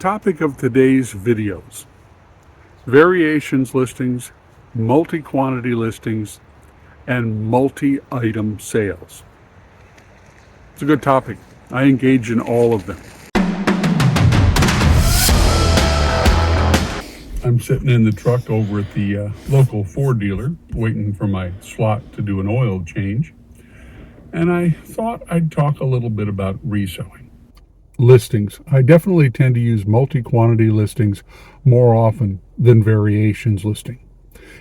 topic of today's videos: variations listings, multi-quantity listings, and multi-item sales. It's a good topic. I engage in all of them. I'm sitting in the truck over at the local Ford dealer, waiting for my slot to do an oil change. And I thought I'd talk a little bit about reselling. Listings. I definitely tend to use multi-quantity listings more often than variations listing.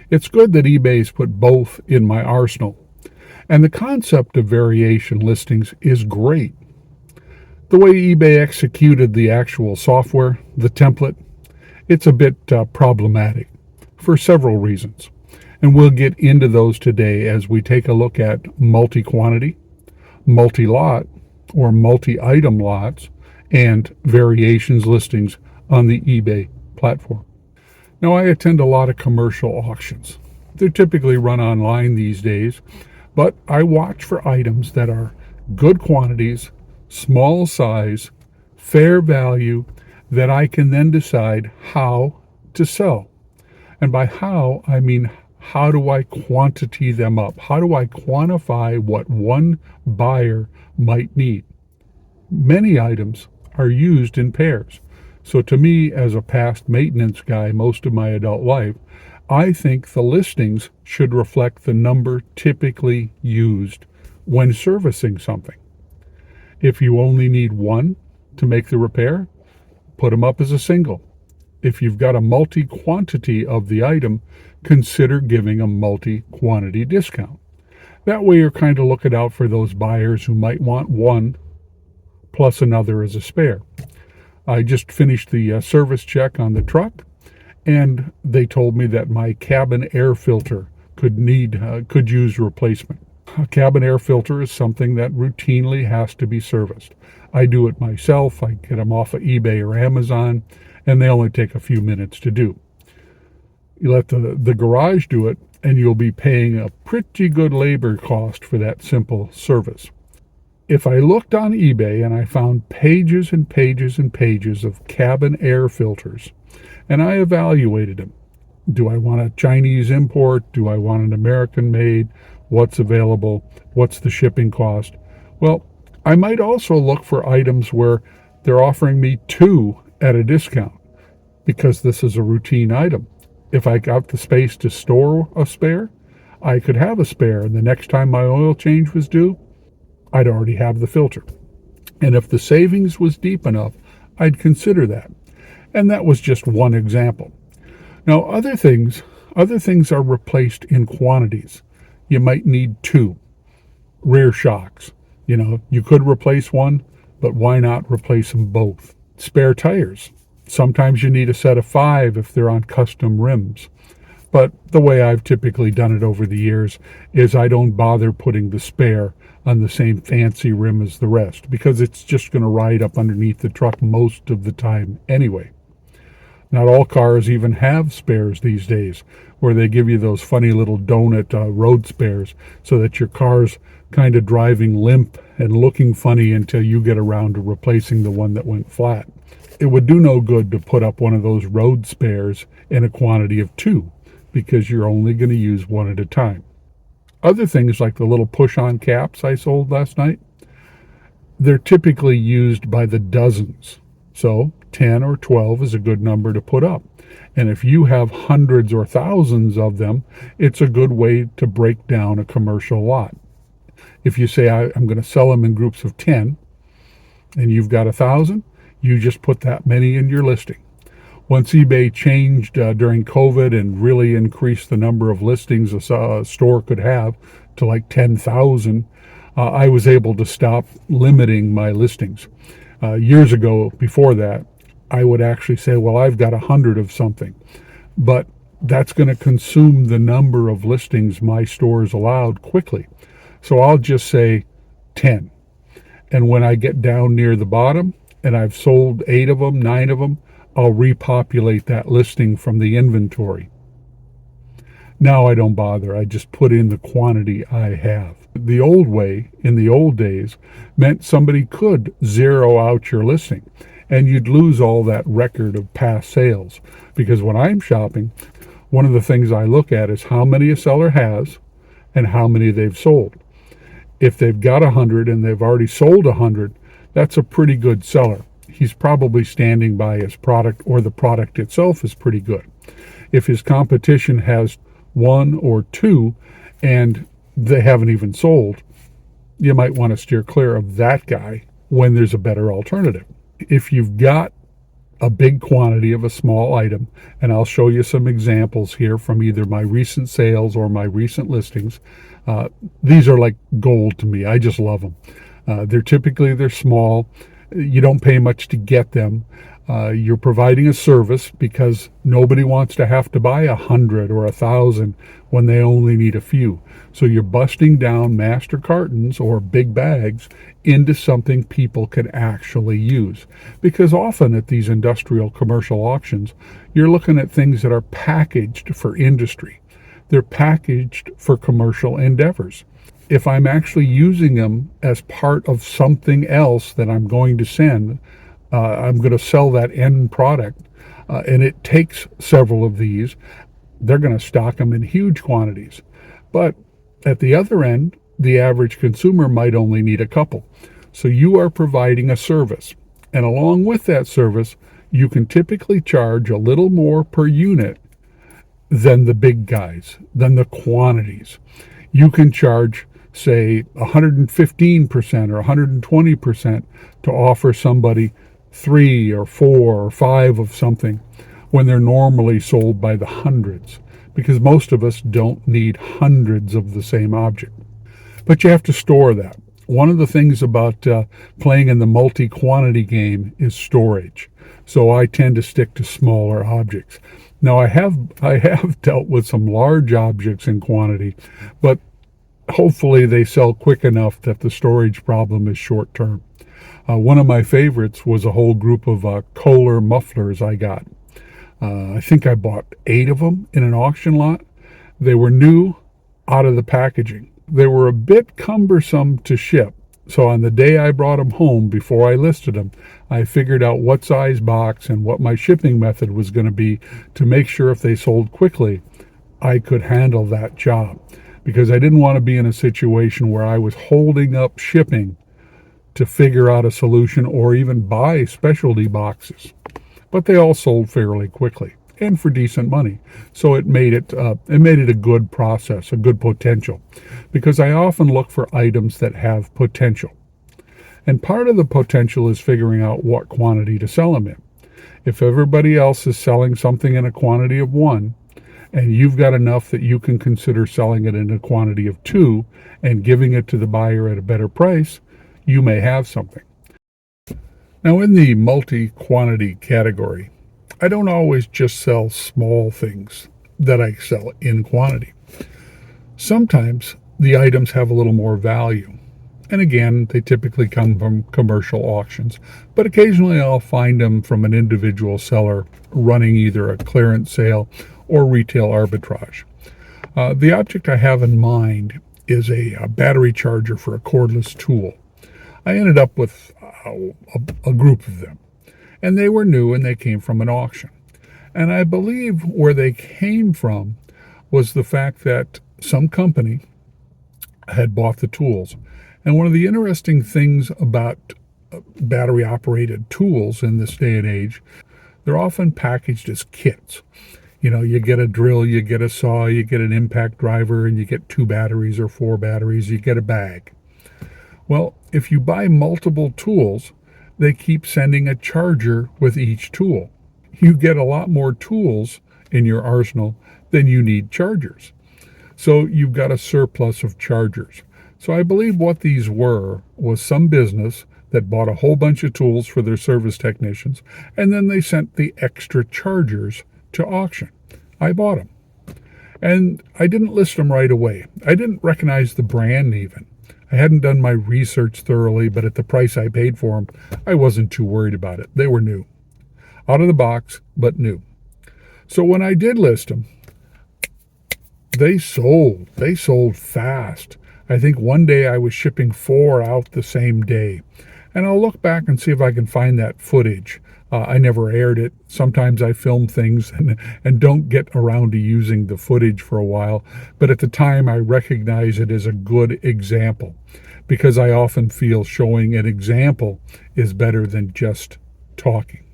It's good that eBay's put both in my arsenal. And the concept of variation listings is great. The way eBay executed the actual software, the template, it's a bit problematic for several reasons. And we'll get into those today as we take a look at multi-quantity, multi-lot, or multi-item lots, and variations listings on the eBay platform. Now, I attend a lot of commercial auctions. They're typically run online these days, but I watch for items that are good quantities, small size, fair value, that I can then decide how to sell. And by how, I mean, how do I quantity them up? How do I quantify what one buyer might need? Many items are used in pairs. So to me, as a past maintenance guy most of my adult life, I think the listings should reflect the number typically used when servicing something. If you only need one to make the repair, put them up as a single. If you've got a multi-quantity of the item, consider giving a multi-quantity discount. That way you're kind of looking out for those buyers who might want one plus another as a spare. I just finished the service check on the truck, and they told me that my cabin air filter could use replacement. A cabin air filter is something that routinely has to be serviced. I do it myself. I get them off of eBay or Amazon, and they only take a few minutes to do. You let the garage do it, and you'll be paying a pretty good labor cost for that simple service. If I looked on eBay and I found pages and pages and pages of cabin air filters, and I evaluated them, do I want a Chinese import? Do I want an American made? What's available? What's the shipping cost? Well, I might also look for items where they're offering me two at a discount, because this is a routine item. If I got the space to store a spare, I could have a spare, and the next time my oil change was due, I'd already have the filter. And if the savings was deep enough, I'd consider that. And that was just one example. Now, other things are replaced in quantities. You might need two. Rear shocks. You could replace one, but why not replace them both? Spare tires. Sometimes you need a set of 5 if they're on custom rims. But the way I've typically done it over the years is I don't bother putting the spare on the same fancy rim as the rest, because it's just going to ride up underneath the truck most of the time anyway. Not all cars even have spares these days, where they give you those funny little donut road spares so that your car's kind of driving limp and looking funny until you get around to replacing the one that went flat. It would do no good to put up one of those road spares in a quantity of 2, because you're only going to use one at a time. Other things like the little push-on caps I sold last night, they're typically used by the dozens. So 10 or 12 is a good number to put up. And if you have hundreds or thousands of them, it's a good way to break down a commercial lot. If you say, I'm going to sell them in groups of 10, and you've got 1,000, you just put that many in your listing. Once eBay changed during COVID and really increased the number of listings a store could have to like 10,000, I was able to stop limiting my listings. Years ago, before that, I would actually say, well, I've got 100 of something. But that's going to consume the number of listings my store is allowed quickly. So I'll just say 10. And when I get down near the bottom and I've sold 8 of them, 9 of them, I'll repopulate that listing from the inventory. Now I don't bother. I just put in the quantity I have. The old way, in the old days, meant somebody could zero out your listing. and you'd lose all that record of past sales. Because when I'm shopping, one of the things I look at is how many a seller has and how many they've sold. If they've got 100 and they've already sold 100, that's a pretty good seller. He's probably standing by his product, or the product itself is pretty good. If his competition has one or two and they haven't even sold, you might want to steer clear of that guy when there's a better alternative. If you've got a big quantity of a small item, and I'll show you some examples here from either my recent sales or my recent listings. These are like gold to me. I just love them. They're small. You don't pay much to get them. You're providing a service because nobody wants to have to buy 100 or 1,000 when they only need a few. So you're busting down master cartons or big bags into something people can actually use. Because often at these industrial commercial auctions, you're looking at things that are packaged for industry. They're packaged for commercial endeavors. If I'm actually using them as part of something else that I'm going to send, I'm going to sell that end product, and it takes several of these, they're going to stock them in huge quantities. But at the other end, the average consumer might only need a couple. So you are providing a service. And along with that service, you can typically charge a little more per unit than the big guys, than the quantities. You can charge, say, 115% or 120% to offer somebody 3 or 4 or 5 of something when they're normally sold by the hundreds, because most of us don't need hundreds of the same object. But you have to store that. One of the things about playing in the multi-quantity game is storage. So I tend to stick to smaller objects. Now I have dealt with some large objects in quantity, but hopefully they sell quick enough that the storage problem is short term. One of my favorites was a whole group of Kohler mufflers I got. I think I bought 8 of them in an auction lot. They were new out of the packaging. They were a bit cumbersome to ship. So on the day I brought them home, before I listed them, I figured out what size box and what my shipping method was going to be to make sure if they sold quickly, I could handle that job. Because I didn't want to be in a situation where I was holding up shipping to figure out a solution or even buy specialty boxes. But they all sold fairly quickly and for decent money. So it made it a good process, a good potential, because I often look for items that have potential. And part of the potential is figuring out what quantity to sell them in. If everybody else is selling something in a quantity of 1, and you've got enough that you can consider selling it in a quantity of 2 and giving it to the buyer at a better price, you may have something. Now, in the multi-quantity category, I don't always just sell small things that I sell in quantity. Sometimes the items have a little more value. And again, they typically come from commercial auctions, but occasionally I'll find them from an individual seller running either a clearance sale or retail arbitrage. The object I have in mind is a battery charger for a cordless tool. I ended up with a group of them, and they were new and they came from an auction. And I believe where they came from was the fact that some company had bought the tools. And one of the interesting things about battery operated tools in this day and age, they're often packaged as kits. You know, you get a drill, you get a saw, you get an impact driver, and you get 2 batteries or 4 batteries, you get a bag. Well, if you buy multiple tools, they keep sending a charger with each tool. You get a lot more tools in your arsenal than you need chargers. So you've got a surplus of chargers. So I believe what these were was some business that bought a whole bunch of tools for their service technicians, and then they sent the extra chargers to auction. I bought them. And I didn't list them right away. I didn't recognize the brand even. I hadn't done my research thoroughly, but at the price I paid for them, I wasn't too worried about it. They were new. Out of the box, but new. So when I did list them, they sold. They sold fast. I think one day I was shipping 4 out the same day. And I'll look back and see if I can find that footage. I never aired it. Sometimes I film things and don't get around to using the footage for a while. But at the time, I recognize it as a good example because I often feel showing an example is better than just talking.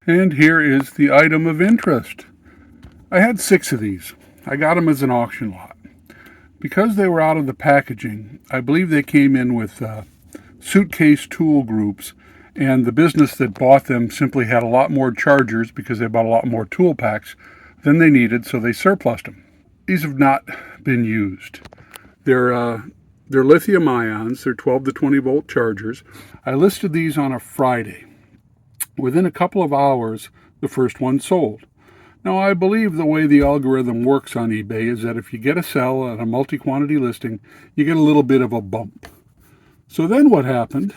And here is the item of interest. I had 6 of these. I got them as an auction lot. Because they were out of the packaging, I believe they came in with suitcase tool groups, and the business that bought them simply had a lot more chargers because they bought a lot more tool packs than they needed, so they surplused them. These have not been used. They're lithium ions. They're 12 to 20 volt chargers. I listed these on a Friday. Within a couple of hours, the first one sold. Now, I believe the way the algorithm works on eBay is that if you get a sell at a multi-quantity listing, you get a little bit of a bump. So then what happened?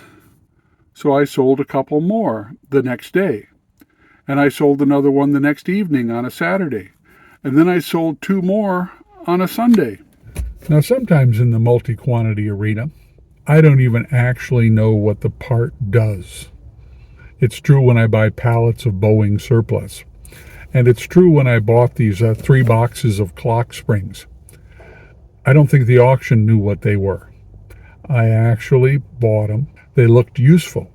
So I sold a couple more the next day. And I sold another one the next evening on a Saturday. And then I sold 2 more on a Sunday. Now, sometimes in the multi-quantity arena, I don't even actually know what the part does. It's true when I buy pallets of Boeing surplus. And it's true when I bought these 3 boxes of clock springs. I don't think the auction knew what they were. I actually bought them. They looked useful.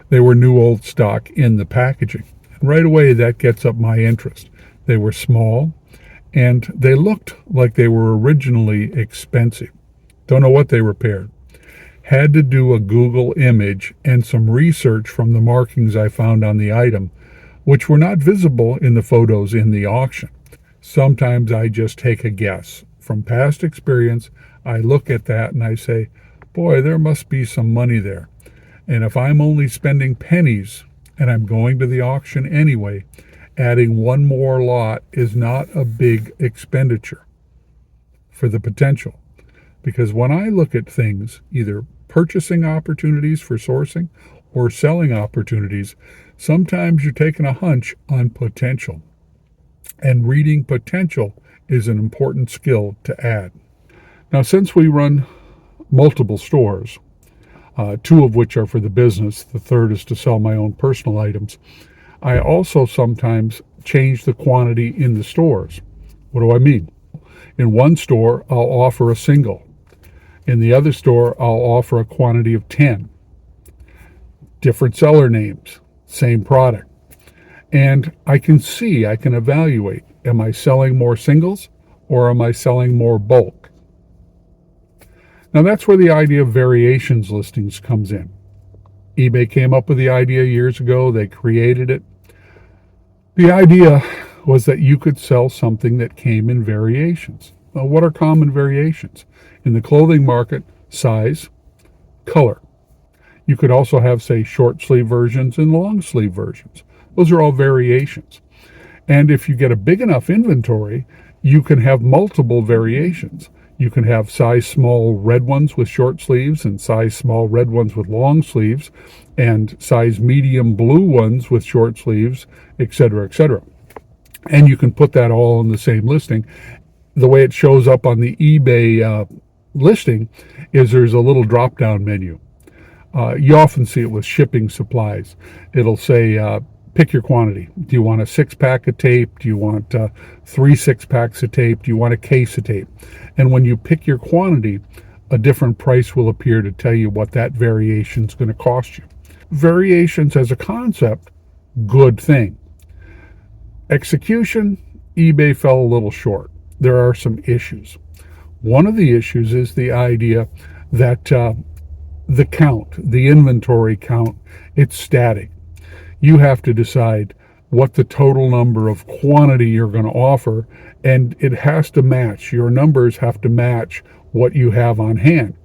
They were new old stock in the packaging. And right away, that gets up my interest. They were small, and they looked like they were originally expensive. Don't know what they repaired. Had to do a Google image and some research from the markings I found on the item, which were not visible in the photos in the auction. Sometimes I just take a guess. From past experience, I look at that and I say, boy, there must be some money there. And if I'm only spending pennies and I'm going to the auction anyway, adding one more lot is not a big expenditure for the potential. Because when I look at things, either purchasing opportunities for sourcing or selling opportunities, sometimes you're taking a hunch on potential. And reading potential is an important skill to add. Now, since we run multiple stores, 2 of which are for the business, the third is to sell my own personal items, I also sometimes change the quantity in the stores. What do I mean? In one store, I'll offer a single. In the other store, I'll offer a quantity of 10. Different seller names, same product. And I can evaluate, am I selling more singles or am I selling more bulk? Now that's where the idea of variations listings comes in. eBay came up with the idea years ago. They created it. The idea was that you could sell something that came in variations. Well, what are common variations? In the clothing market, size, color. You could also have, say, short sleeve versions and long sleeve versions. Those are all variations. And if you get a big enough inventory, you can have multiple variations. You can have size small red ones with short sleeves and size small red ones with long sleeves and size medium blue ones with short sleeves, etc., etc. And you can put that all in the same listing. The way it shows up on the eBay listing is there's a little drop-down menu. You often see it with shipping supplies. It'll say, pick your quantity. Do you want a 6-pack of tape? Do you want 3 6-packs of tape? Do you want a case of tape? And when you pick your quantity, a different price will appear to tell you what that variation is going to cost you. Variations as a concept, good thing. Execution, eBay fell a little short. There are some issues. One of the issues is the idea that the count, the inventory count, it's static. You have to decide what the total number of quantity you're going to offer, and it has to match. Your numbers have to match what you have on hand,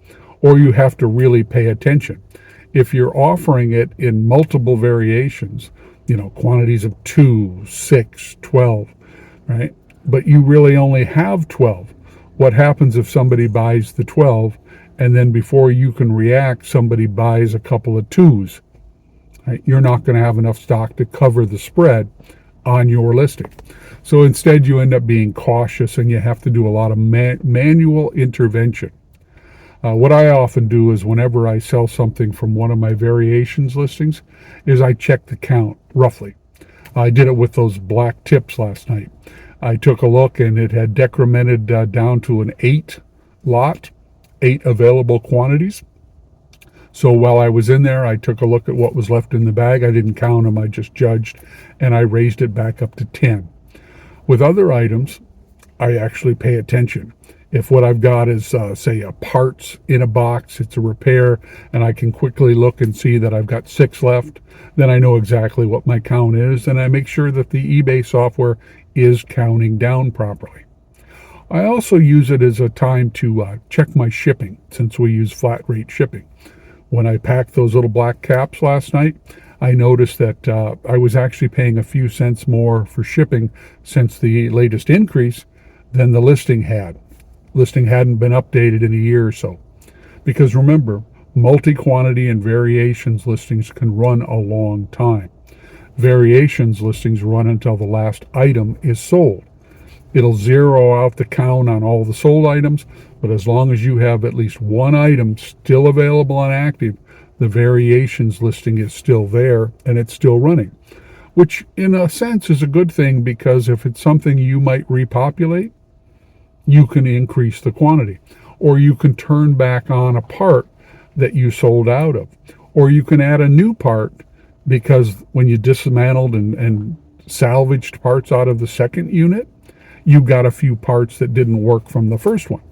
or you have to really pay attention. If you're offering it in multiple variations, quantities of 2, 6, 12, right? But you really only have 12. What happens if somebody buys the 12 and then before you can react, somebody buys a couple of 2s? Right? You're not going to have enough stock to cover the spread on your listing. So instead, you end up being cautious and you have to do a lot of manual intervention. What I often do is whenever I sell something from one of my variations listings is I check the count roughly. I did it with those black tips last night. I took a look and it had decremented down to an 8 lot, 8 available quantities. So while I was in there, I took a look at what was left in the bag. I didn't count them, I just judged, and I raised it back up to 10. With other items, I actually pay attention. If what I've got is, say, a parts in a box, it's a repair, and I can quickly look and see that I've got 6 left, then I know exactly what my count is, and I make sure that the eBay software is counting down properly. I also use it as a time to check my shipping, since we use flat rate shipping. When I packed those little black caps last night, I noticed that I was actually paying a few cents more for shipping since the latest increase than the listing had. Listing hadn't been updated in a year or so. Because remember, multi-quantity and variations listings can run a long time. Variations listings run until the last item is sold. It'll zero out the count on all the sold items, but as long as you have at least one item still available and active, the variations listing is still there and it's still running. Which in a sense is a good thing, because if it's something you might repopulate, you can increase the quantity, or you can turn back on a part that you sold out of, or you can add a new part, because when you dismantled and salvaged parts out of the second unit, you got a few parts that didn't work from the first one.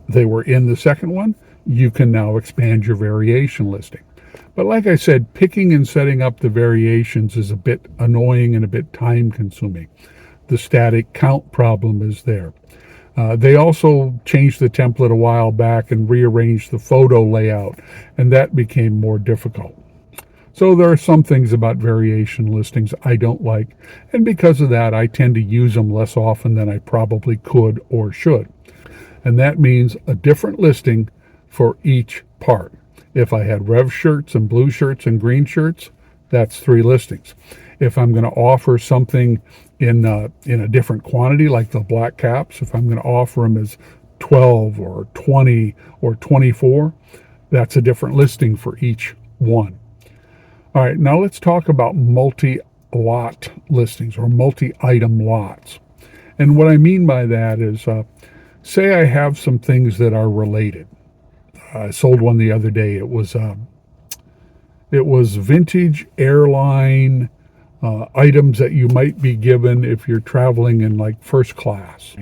They were in the second one. You can now expand your variation listing. But like I said, picking and setting up the variations is a bit annoying and a bit time consuming. The static count problem is there. They also changed the template a while back and rearranged the photo layout, and that became more difficult. So there are some things about variation listings I don't like, and because of that, I tend to use them less often than I probably could or should. And that means a different listing for each part. If I had rev shirts and blue shirts and green shirts, that's 3 listings. If I'm going to offer something in a different quantity, like the black caps, if I'm going to offer them as 12 or 20 or 24, that's a different listing for each one. All right, now let's talk about multi-lot listings or multi-item lots. And what I mean by that is, say I have some things that are related. I sold one the other day. It was vintage airline items that you might be given if you're traveling in like first class.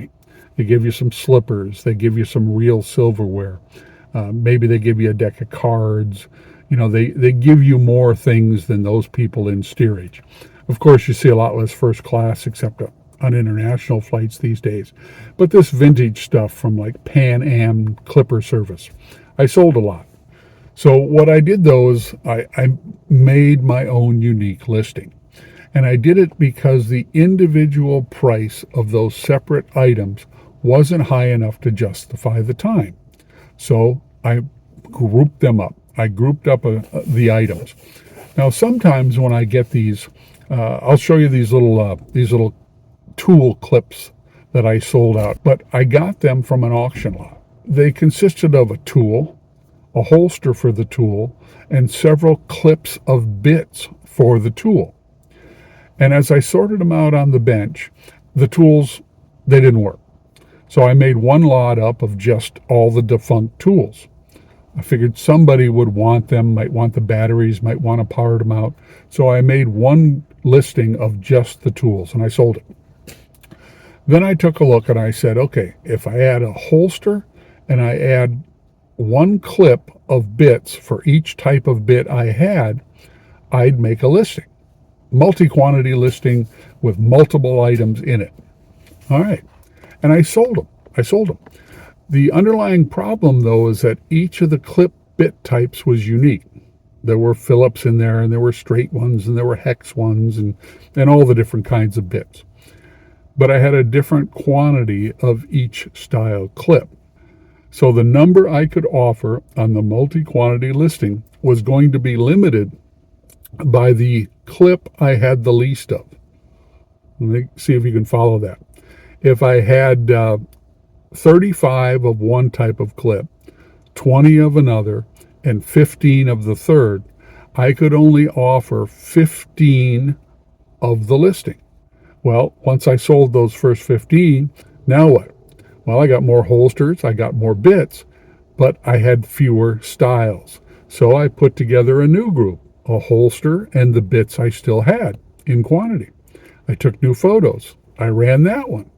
They give you some slippers. They give you some real silverware. Maybe they give you a deck of cards. You know, they give you more things than those people in steerage. Of course, you see a lot less first class except on international flights these days. But this vintage stuff from like Pan Am Clipper service, I sold a lot. So what I did though is I made my own unique listing. And I did it because the individual price of those separate items wasn't high enough to justify the time. So I grouped them up. I grouped up the items. Now, sometimes when I get these, I'll show you these little tool clips that I sold out, but I got them from an auction lot. They consisted of a tool, a holster for the tool, and several clips of bits for the tool. And as I sorted them out on the bench, the tools, they didn't work. So I made one lot up of just all the defunct tools. I figured somebody would want them, might want the batteries, might want to power them out. So I made one listing of just the tools, and I sold it. Then I took a look and I said, okay, if I add a holster and I add one clip of bits for each type of bit I had, I'd make a listing. Multi-quantity listing with multiple items in it. All right. And I sold them. The underlying problem, though, is that each of the clip bit types was unique. There were Phillips in there, and there were straight ones, and there were hex ones, and all the different kinds of bits. But I had a different quantity of each style clip. So the number I could offer on the multi-quantity listing was going to be limited by the clip I had the least of. Let me see if you can follow that. If I had 35 of one type of clip, 20 of another, and 15 of the third, I could only offer 15 of the listing. Well, once I sold those first 15, now what? Well, I got more holsters, I got more bits, but I had fewer styles. So I put together a new group, a holster and the bits I still had in quantity. I took new photos. I ran that one.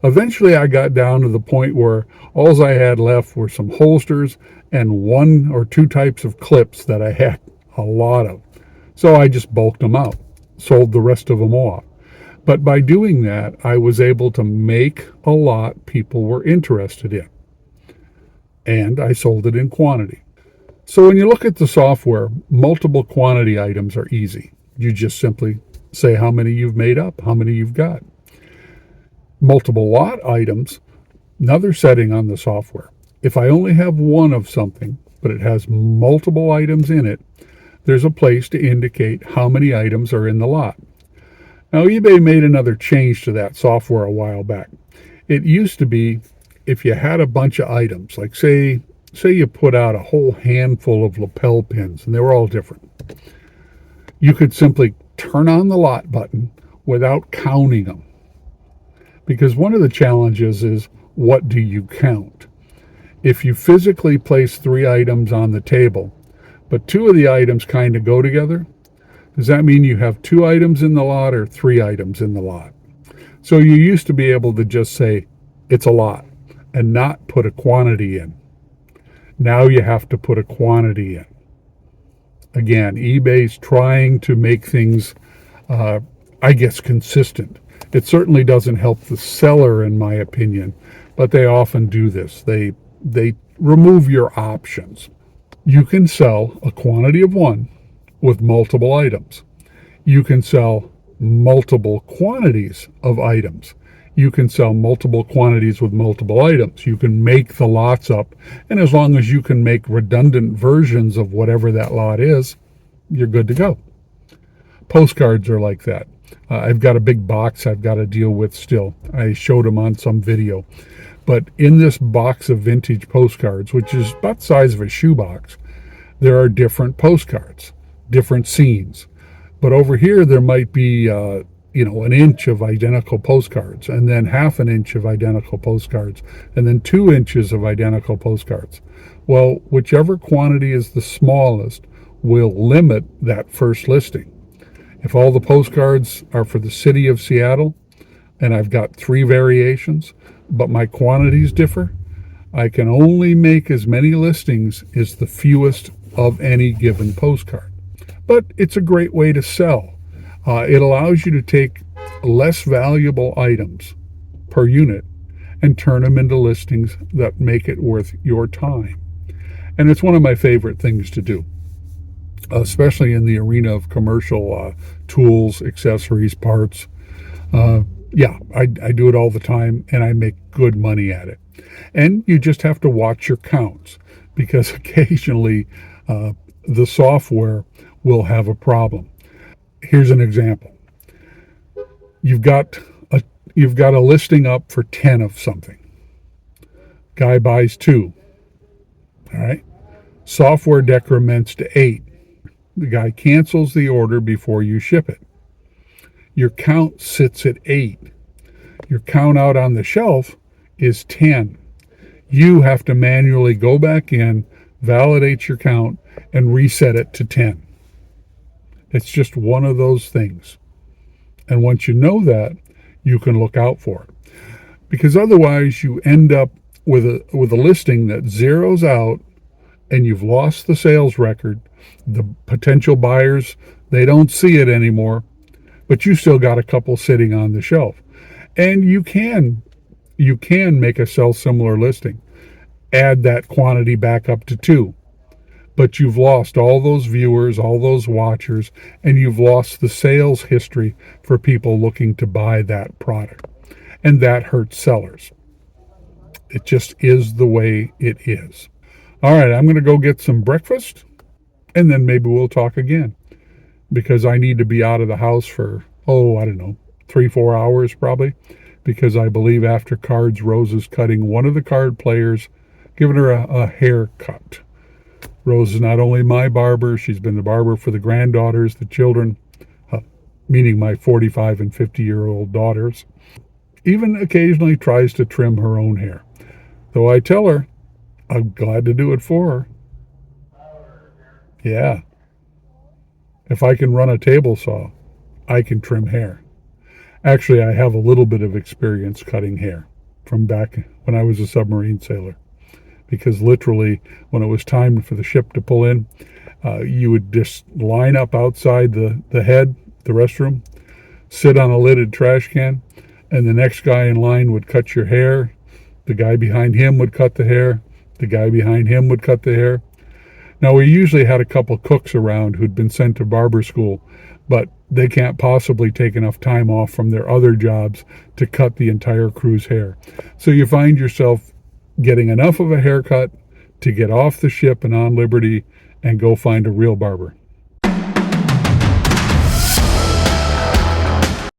Eventually, I got down to the point where all I had left were some holsters and one or two types of clips that I had a lot of. So I just bulked them out, sold the rest of them off. But by doing that, I was able to make a lot people were interested in. And I sold it in quantity. So when you look at the software, multiple quantity items are easy. You just simply say how many you've made up, how many you've got. Multiple lot items, another setting on the software. If I only have one of something, but it has multiple items in it, there's a place to indicate how many items are in the lot. Now, eBay made another change to that software a while back. It used to be if you had a bunch of items, like say you put out a whole handful of lapel pins, and they were all different. You could simply turn on the lot button without counting them. Because one of the challenges is, what do you count? If you physically place 3 items on the table, but 2 of the items kind of go together, does that mean you have 2 items in the lot or 3 items in the lot? So you used to be able to just say, it's a lot, and not put a quantity in. Now you have to put a quantity in. Again, eBay's trying to make things, consistent. It certainly doesn't help the seller, in my opinion, but they often do this. They remove your options. You can sell a quantity of one with multiple items. You can sell multiple quantities of items. You can sell multiple quantities with multiple items. You can make the lots up, and as long as you can make redundant versions of whatever that lot is, you're good to go. Postcards are like that. I've got a big box I've got to deal with still. I showed them on some video. But in this box of vintage postcards, which is about the size of a shoebox, there are different postcards, different scenes. But over here, there might be, an inch of identical postcards, and then half an inch of identical postcards, and then 2 inches of identical postcards. Well, whichever quantity is the smallest will limit that first listing. If all the postcards are for the city of Seattle, and I've got 3 variations, but my quantities differ, I can only make as many listings as the fewest of any given postcard. But it's a great way to sell. It allows you to take less valuable items per unit and turn them into listings that make it worth your time. And it's one of my favorite things to do, especially in the arena of commercial tools, accessories, parts. I do it all the time, and I make good money at it. And you just have to watch your counts, because occasionally the software will have a problem. Here's an example. You've got a listing up for 10 of something. Guy buys 2. All right. Software decrements to 8. The guy cancels the order before you ship it. Your count sits at 8. Your count out on the shelf is 10. You have to manually go back in, validate your count, and reset it to 10. It's just one of those things. And once you know that, you can look out for it. Because otherwise you end up with a listing that zeroes out, and you've lost the sales record. The potential buyers, they don't see it anymore, but you still got a couple sitting on the shelf. And you can make a sell similar listing. Add that quantity back up to 2. But you've lost all those viewers, all those watchers, and you've lost the sales history for people looking to buy that product. And that hurts sellers. It just is the way it is. All right, I'm going to go get some breakfast, and then maybe we'll talk again, because I need to be out of the house for, 3-4 hours probably, because I believe after Cards, Rose is cutting one of the card players giving her a haircut. Rose is not only my barber, she's been the barber for the granddaughters, the children, meaning my 45 and 50-year-old daughters. Even occasionally tries to trim her own hair. Though I tell her I'm glad to do it for her. Yeah. If I can run a table saw, I can trim hair. Actually, I have a little bit of experience cutting hair from back when I was a submarine sailor. Because literally, when it was time for the ship to pull in, you would just line up outside the head, the restroom, sit on a lidded trash can, and the next guy in line would cut your hair. The guy behind him would cut the hair. The guy behind him would cut the hair. Now, we usually had a couple cooks around who'd been sent to barber school, but they can't possibly take enough time off from their other jobs to cut the entire crew's hair. So you find yourself getting enough of a haircut to get off the ship and on liberty and go find a real barber.